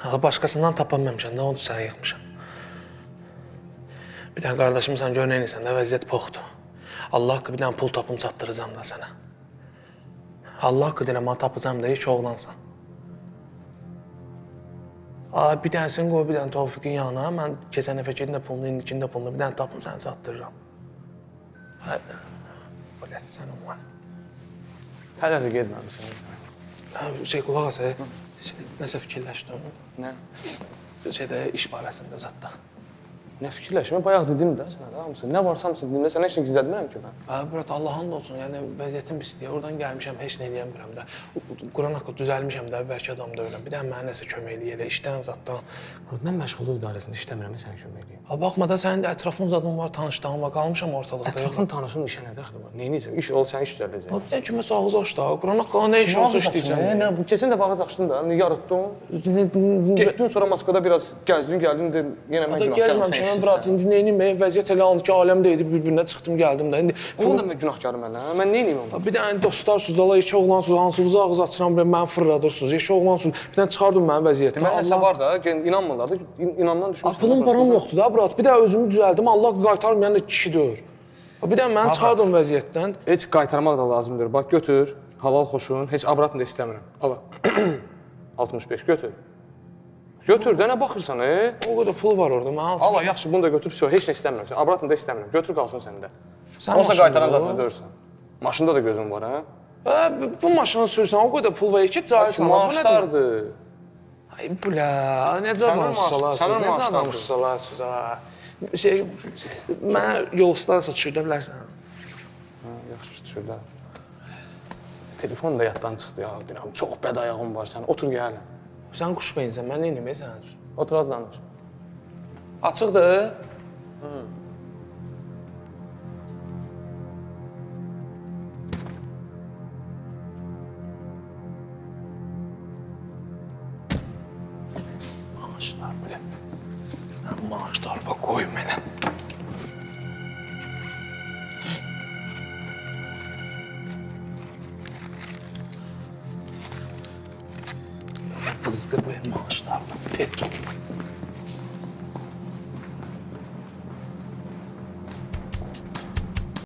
Başqasından tapanmamışam, nə oldu sənə yıxmışam. Bir dənə qardaşım sən gör neynirsən də vəziyyət poxdur. Allah haqqı bir dənə pul tapım çatdıracam da sənə. Allah haqqı deyirəm, mən tapacam da heç oğlansan. Bir dənəsini qoy, bir dənə Tofiqin yanına. Mən keçən dəfə gedin də pulunu, indikini də pulunu, bir dənə tapım səni çatdırıram. Bilət sənin var. Hələ də getməmisiniz. Qulaq as, nəsə fikirləşdim. Nə? İş barəsində zətdə. Nə fikirləşmə? Bayaq dedim də sənə də hamısı. Nə varsa hamısı dedim də sənə heç nə gizlətmirəm ki mən. Brat, Allah'ın da olsun, yəni vəziyyətim pisdir. Oradan gəlmişəm, heç nə eləyəmirəm də. Quran haqqı düzəlmişəm də, əvvəlki adam da öləm. Bir dənə mənə nəsə kömək eləyələ, işdən zaddan. Mən məşğulluq idarəsində işləmirəm, sənə kömək eləyim. Baxma da sənin də ətrafın zadın var, tanışdığın var, qalmışam ortalıqda. Ətrafın tanışın işə nə dəxli var? Neyniyəcəm? İş ol, sən iş düzəldəcəksən. Bir dənə kiməsə ağız aç da, Quran haqqı nə iş olsa işləyəcəm. Nə, bu keçən dəfə ağız açdın da, yarıtdın. Getdin sonra Moskvada biraz gəzdin, gəldin də yenə mən günahkarım sən işləsən. Brat, indi neynim, vəziyyət elə alındı ki, aləmdə idi, bir-birinə çıxdım, gəldim də. Onun da mən günahkarım mən, mən neyniyim onda? Bir dənə dostarsınız, dala iki oğlansınız, hansınızı ağız açıram, məni fırladırsınız, iki oğlansınız, bir dənə çıxardım mənim vəziyyətdən. Mən nəsə var da, inanmırlar da, inandan düşmüşsün. Pulum param yoxdur da, brat, bir dənə özümü düzəldim, Allah qaytarmayan da kişi deyir. Bir dənə məni çıxardım vəziyyətdən. Heç qaytarmaq da lazımdır, bax götür, halal xoşun, heç abratını da istəmirəm. Ala, 65 götür. Götür də, nə baxırsan, O qədər pul var orada, mən Allah, yaxşı, bunu da götür, heç nə istəmirəm, abratını da istəmirəm, götür qalsın səndə. Sən Onsa qaytaran zaten döyürsən. Maşında da gözün var, hə? Bu maşını sürsən, o qədər pul var ki, cahilsən. Maaşlardır. Ay, bulə, necə danışsalarsınız, ha? Mənə yol ustarsa düşürdə bilərsən. Yaxşı, düşürdə. Telefon da yaddan çıxdı ya, deyirəm, çox bəd ayağım var sənin, otur gəl. Sən quş beyinsən, mən neyniyim sənin üçün? Otur az danış. Açıqdır? Maaşlar, bilət. Sən maaşlarıma qoy mənə. Fızqır benim maaşlarım. Tut.